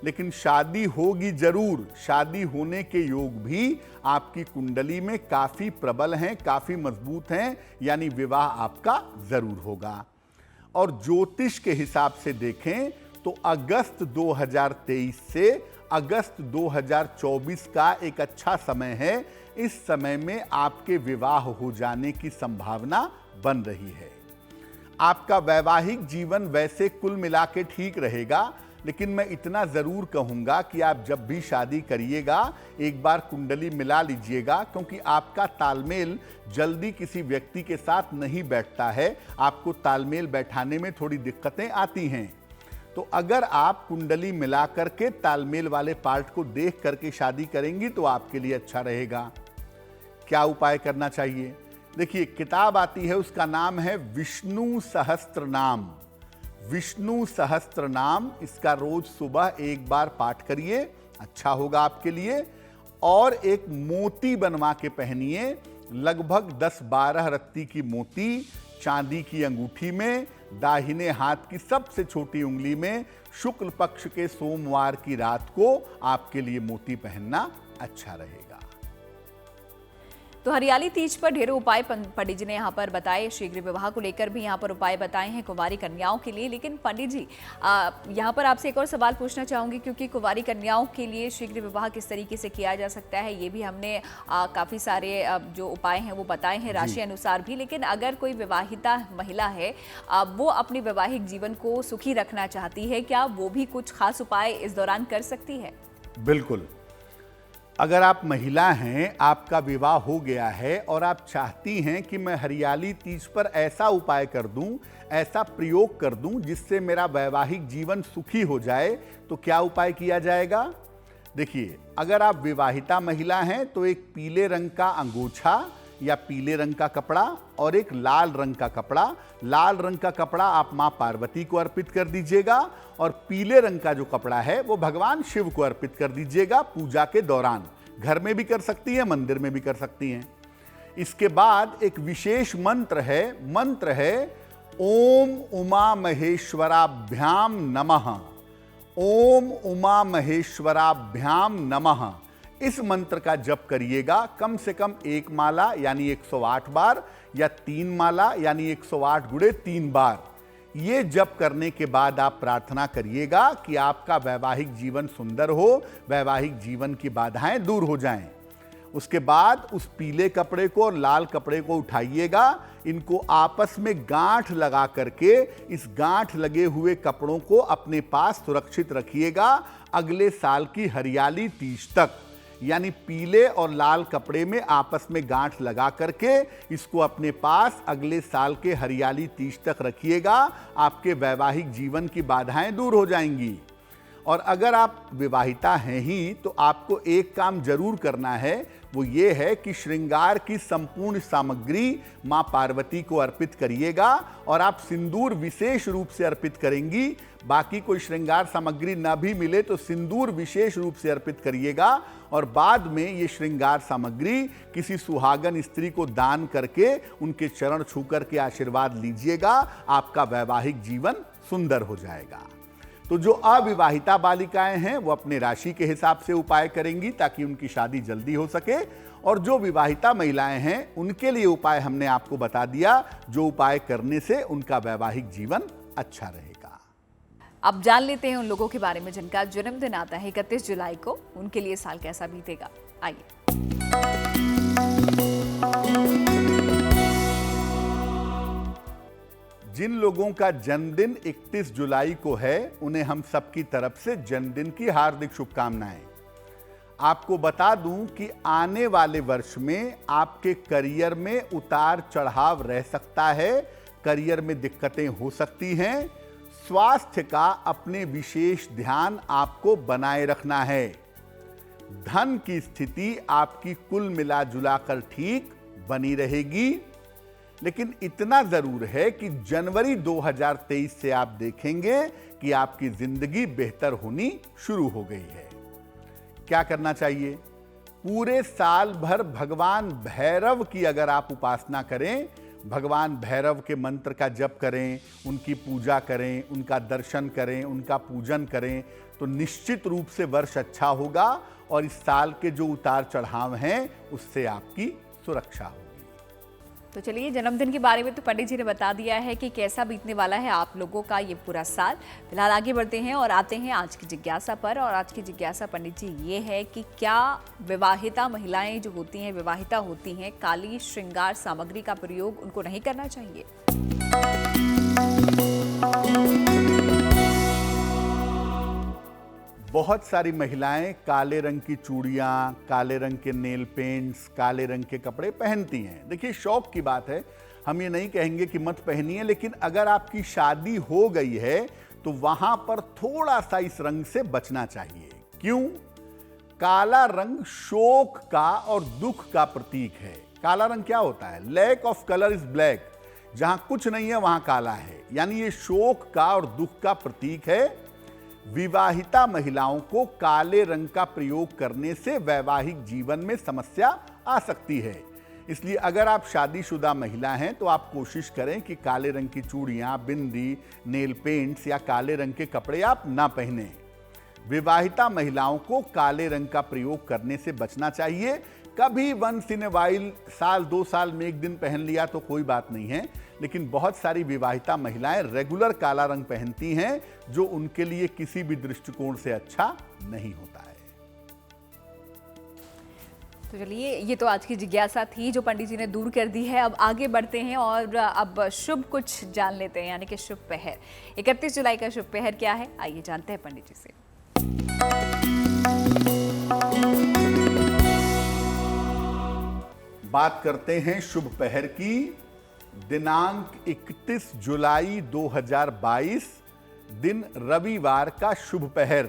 लेकिन शादी होगी जरूर। शादी होने के योग भी आपकी कुंडली में काफी प्रबल हैं, काफी मजबूत हैं, यानी विवाह आपका जरूर होगा। और ज्योतिष के हिसाब से देखें तो अगस्त 2023 से अगस्त 2024 का एक अच्छा समय है। इस समय में आपके विवाह हो जाने की संभावना बन रही है। आपका वैवाहिक जीवन वैसे कुल मिला के ठीक रहेगा, लेकिन मैं इतना जरूर कहूंगा कि आप जब भी शादी करिएगा एक बार कुंडली मिला लीजिएगा, क्योंकि आपका तालमेल जल्दी किसी व्यक्ति के साथ नहीं बैठता है। आपको तालमेल बैठाने में थोड़ी दिक्कतें आती हैं। तो अगर आप कुंडली मिला करके तालमेल वाले पार्ट को देख करके शादी करेंगी तो आपके लिए अच्छा रहेगा। क्या उपाय करना चाहिए? देखिए, किताब आती है, उसका नाम है विष्णु सहस्त्रनाम। विष्णु सहस्त्रनाम, इसका रोज सुबह एक बार पाठ करिए, अच्छा होगा आपके लिए। और एक मोती बनवा के पहनिए, लगभग 10-12 रत्ती की मोती चांदी की अंगूठी में, दाहिने हाथ की सबसे छोटी उंगली में, शुक्ल पक्ष के सोमवार की रात को आपके लिए मोती पहनना अच्छा रहेगा। तो हरियाली तीज पर ढेरों उपाय पंडित जी ने यहाँ पर बताए। शीघ्र विवाह को लेकर भी यहाँ पर उपाय बताए हैं कुंवारी कन्याओं के लिए। लेकिन पंडित जी, यहाँ पर आपसे एक और सवाल पूछना चाहूंगी, क्योंकि कुंवारी कन्याओं के लिए शीघ्र विवाह किस तरीके से किया जा सकता है, ये भी हमने काफ़ी सारे जो उपाय हैं वो बताए हैं राशि अनुसार भी। लेकिन अगर कोई विवाहिता महिला है, वो अपने वैवाहिक जीवन को सुखी रखना चाहती है, क्या वो भी कुछ खास उपाय इस दौरान कर सकती है? बिल्कुल। अगर आप महिला हैं, आपका विवाह हो गया है और आप चाहती हैं कि मैं हरियाली तीज पर ऐसा उपाय कर दूं, ऐसा प्रयोग कर दूं जिससे मेरा वैवाहिक जीवन सुखी हो जाए, तो क्या उपाय किया जाएगा? देखिए, अगर आप विवाहिता महिला हैं तो एक पीले रंग का अंगोछा या पीले रंग का कपड़ा और एक लाल रंग का कपड़ा, लाल रंग का कपड़ा आप मां पार्वती को अर्पित कर दीजिएगा और पीले रंग का जो कपड़ा है वो भगवान शिव को अर्पित कर दीजिएगा पूजा के दौरान। घर में भी कर सकती हैं, मंदिर में भी कर सकती हैं। इसके बाद एक विशेष मंत्र है ओम उमा महेश्वराभ्याम नमः। ओम उमा महेश्वराभ्याम नमः। इस मंत्र का जप करिएगा कम से कम 1 माला यानी 108 बार या 3 माला यानी 108 गुणे 3 बार। ये जप करने के बाद आप प्रार्थना करिएगा कि आपका वैवाहिक जीवन सुंदर हो, वैवाहिक जीवन की बाधाएं दूर हो जाएं। उसके बाद उस पीले कपड़े को और लाल कपड़े को उठाइएगा, इनको आपस में गांठ लगा करके इस गांठ लगे हुए कपड़ों को अपने पास सुरक्षित रखिएगा अगले साल की हरियाली तीज तक। यानी पीले और लाल कपड़े में आपस में गांठ लगा करके इसको अपने पास अगले साल के हरियाली तीज तक रखिएगा। आपके वैवाहिक जीवन की बाधाएं दूर हो जाएंगी। और अगर आप विवाहिता हैं ही तो आपको एक काम जरूर करना है, वो ये है कि श्रृंगार की संपूर्ण सामग्री मां पार्वती को अर्पित करिएगा और आप सिंदूर विशेष रूप से अर्पित करेंगी। बाकी कोई श्रृंगार सामग्री ना भी मिले तो सिंदूर विशेष रूप से अर्पित करिएगा और बाद में ये श्रृंगार सामग्री किसी सुहागन स्त्री को दान करके उनके चरण छू करके आशीर्वाद लीजिएगा। आपका वैवाहिक जीवन सुंदर हो जाएगा। तो जो अविवाहिता बालिकाएं हैं वो अपने राशि के हिसाब से उपाय करेंगी ताकि उनकी शादी जल्दी हो सके, और जो विवाहिता महिलाएं हैं उनके लिए उपाय हमने आपको बता दिया, जो उपाय करने से उनका वैवाहिक जीवन अच्छा रहेगा। अब जान लेते हैं उन लोगों के बारे में जिनका जन्मदिन आता है 31 जुलाई को, उनके लिए साल कैसा बीतेगा। आइए। जिन लोगों का जन्मदिन 31 जुलाई को है उन्हें हम सबकी तरफ से जन्मदिन की हार्दिक शुभकामनाएं। आपको बता दूं कि आने वाले वर्ष में आपके करियर में उतार चढ़ाव रह सकता है, करियर में दिक्कतें हो सकती हैं। स्वास्थ्य का अपने विशेष ध्यान आपको बनाए रखना है। धन की स्थिति आपकी कुल मिला जुला कर ठीक बनी रहेगी, लेकिन इतना जरूर है कि जनवरी 2023 से आप देखेंगे कि आपकी जिंदगी बेहतर होनी शुरू हो गई है। क्या करना चाहिए? पूरे साल भर भगवान भैरव की अगर आप उपासना करें, भगवान भैरव के मंत्र का जप करें, उनकी पूजा करें, उनका दर्शन करें, उनका पूजन करें, तो निश्चित रूप से वर्ष अच्छा होगा और इस साल के जो उतार चढ़ाव हैं उससे आपकी सुरक्षा होगी। तो चलिए, जन्मदिन के बारे में तो पंडित जी ने बता दिया है कि कैसा बीतने वाला है आप लोगों का ये पूरा साल। फिलहाल आगे बढ़ते हैं और आते हैं आज की जिज्ञासा पर। और आज की जिज्ञासा पंडित जी ये है कि क्या विवाहिता महिलाएं जो होती हैं, विवाहिता होती हैं, काली श्रृंगार सामग्री का प्रयोग उनको नहीं करना चाहिए? बहुत सारी महिलाएं काले रंग की चूड़ियां, काले रंग के नेल पेंट्स, काले रंग के कपड़े पहनती हैं। देखिए, शौक की बात है, हम ये नहीं कहेंगे कि मत पहनिए, लेकिन अगर आपकी शादी हो गई है तो वहां पर थोड़ा सा इस रंग से बचना चाहिए। क्यों? काला रंग शोक का और दुख का प्रतीक है। काला रंग क्या होता है? Lack of colour is black. जहां कुछ नहीं है वहां काला है, यानी ये शोक का और दुख का प्रतीक है। विवाहिता महिलाओं को काले रंग का प्रयोग करने से वैवाहिक जीवन में समस्या आ सकती है। इसलिए अगर आप शादीशुदा महिला हैं तो आप कोशिश करें कि काले रंग की चूड़ियां, बिंदी, नेल पेंट्स या काले रंग के कपड़े आप ना पहनें। विवाहिता महिलाओं को काले रंग का प्रयोग करने से बचना चाहिए। कभी वंस इन ए वाइल, साल 2 साल में एक दिन पहन लिया तो कोई बात नहीं है, लेकिन बहुत सारी विवाहिता महिलाएं रेगुलर काला रंग पहनती हैं, जो उनके लिए किसी भी दृष्टिकोण से अच्छा नहीं होता है। तो चलिए, ये तो आज की जिज्ञासा थी जो पंडित जी ने दूर कर दी है। अब आगे बढ़ते हैं और अब शुभ कुछ जान लेते हैं, यानी कि शुभ पहर। 31 जुलाई का शुभ पहर क्या है, आइए जानते हैं पंडित जी से। बात करते हैं शुभ पहर की। दिनांक 31 जुलाई 2022, दिन रविवार का शुभ पहर।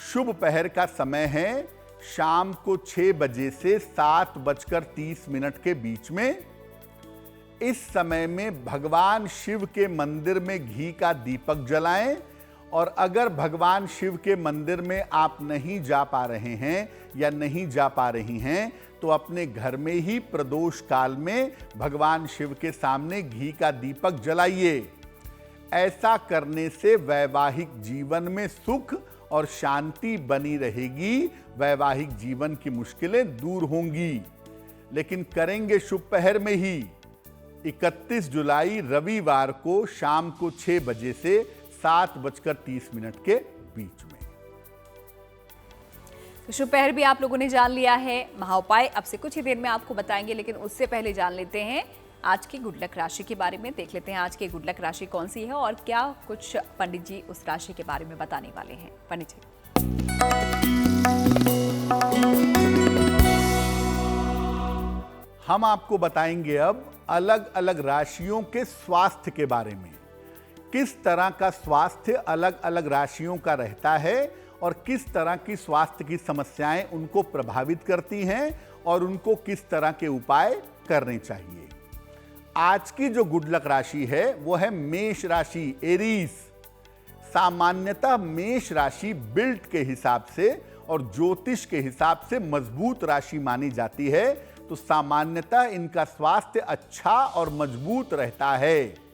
शुभ पहर का समय है शाम को 6 बजे से 7:30 के बीच में। इस समय में भगवान शिव के मंदिर में घी का दीपक जलाएं, और अगर भगवान शिव के मंदिर में आप नहीं जा पा रहे हैं या नहीं जा पा रही हैं तो अपने घर में ही प्रदोष काल में भगवान शिव के सामने घी का दीपक जलाइए। ऐसा करने से वैवाहिक जीवन में सुख और शांति बनी रहेगी, वैवाहिक जीवन की मुश्किलें दूर होंगी। लेकिन करेंगे शुभ पहर में ही, 31 जुलाई रविवार को शाम को 6 बजे से 7:30 के बीच में। तो शुभ पहर भी आप लोगों ने जान लिया है। महाउपाय अब से कुछ ही देर में आपको बताएंगे, लेकिन उससे पहले जान लेते हैं आज की गुड लक राशि के बारे में। देख लेते हैं आज की गुड लक राशि कौन सी है और क्या कुछ पंडित जी उस राशि के बारे में बताने वाले हैं। पंडित जी, हम आपको बताएंगे अब अलग अलग राशियों के स्वास्थ्य के बारे में। किस तरह का स्वास्थ्य अलग अलग राशियों का रहता है और किस तरह की स्वास्थ्य की समस्याएं उनको प्रभावित करती हैं और उनको किस तरह के उपाय करने चाहिए। आज की जो गुड लक राशि है वो है मेष राशि, एरीज। सामान्यतः मेष राशि बिल्ट के हिसाब से और ज्योतिष के हिसाब से मजबूत राशि मानी जाती है, तो सामान्यतः इनका स्वास्थ्य अच्छा और मजबूत रहता है।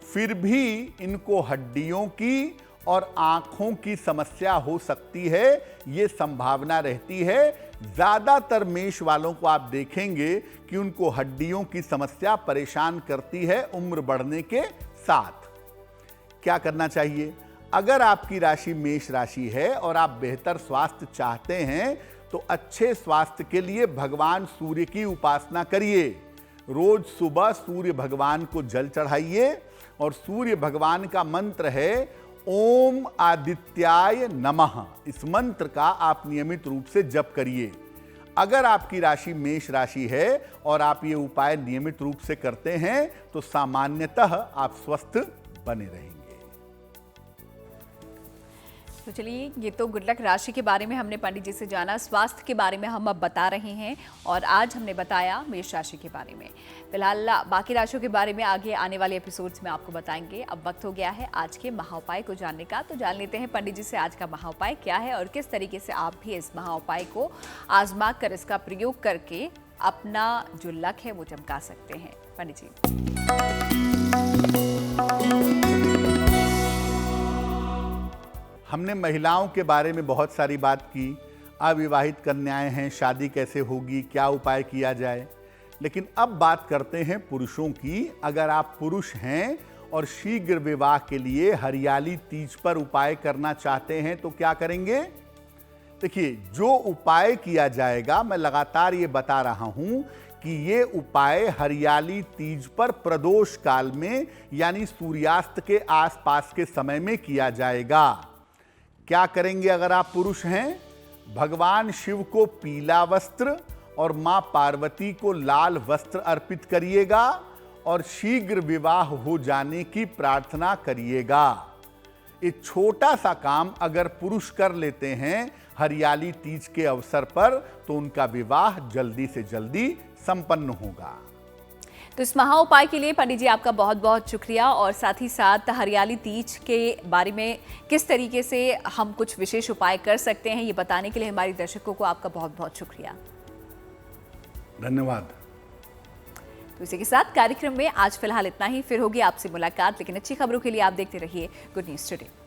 फिर भी इनको हड्डियों की और आंखों की समस्या हो सकती है, ये संभावना रहती है। ज्यादातर मेष वालों को आप देखेंगे कि उनको हड्डियों की समस्या परेशान करती है उम्र बढ़ने के साथ। क्या करना चाहिए? अगर आपकी राशि मेष राशि है और आप बेहतर स्वास्थ्य चाहते हैं तो अच्छे स्वास्थ्य के लिए भगवान सूर्य की उपासना करिए। रोज सुबह सूर्य भगवान को जल चढ़ाइए और सूर्य भगवान का मंत्र है ओम आदित्याय नमः। इस मंत्र का आप नियमित रूप से जप करिए। अगर आपकी राशि मेष राशि है और आप ये उपाय नियमित रूप से करते हैं तो सामान्यतः आप स्वस्थ बने रहेंगे। तो चलिए, ये तो गुड लक राशि के बारे में हमने पंडित जी से जाना। स्वास्थ्य के बारे में हम अब बता रहे हैं और आज हमने बताया मेष राशि के बारे में। फिलहाल बाकी राशियों के बारे में आगे आने वाले एपिसोड्स में आपको बताएंगे। अब वक्त हो गया है आज के महाउपाय को जानने का, तो जान लेते हैं पंडित जी से आज का महाउपाय क्या है और किस तरीके से आप भी इस महाउपाय को आजमा कर इसका प्रयोग करके अपना जो लक है वो चमका सकते हैं। पंडित जी। हमने महिलाओं के बारे में बहुत सारी बात की, अविवाहित कन्याएं हैं, शादी कैसे होगी, क्या उपाय किया जाए। लेकिन अब बात करते हैं पुरुषों की। अगर आप पुरुष हैं और शीघ्र विवाह के लिए हरियाली तीज पर उपाय करना चाहते हैं तो क्या करेंगे? देखिए, जो उपाय किया जाएगा, मैं लगातार ये बता रहा हूं कि ये उपाय हरियाली तीज पर प्रदोष काल में यानी सूर्यास्त के आसपास के समय में किया जाएगा। क्या करेंगे अगर आप पुरुष हैं? भगवान शिव को पीला वस्त्र और मां पार्वती को लाल वस्त्र अर्पित करिएगा और शीघ्र विवाह हो जाने की प्रार्थना करिएगा। एक छोटा सा काम अगर पुरुष कर लेते हैं हरियाली तीज के अवसर पर तो उनका विवाह जल्दी से जल्दी संपन्न होगा। तो इस महा उपाय के लिए पंडित जी आपका बहुत बहुत शुक्रिया, और साथ ही साथ हरियाली तीज के बारे में किस तरीके से हम कुछ विशेष उपाय कर सकते हैं ये बताने के लिए हमारे दर्शकों को आपका बहुत बहुत शुक्रिया। धन्यवाद। तो इसी के साथ कार्यक्रम में आज फिलहाल इतना ही। फिर होगी आपसे मुलाकात, लेकिन अच्छी खबरों के लिए आप देखते रहिए गुड न्यूज़ टुडे।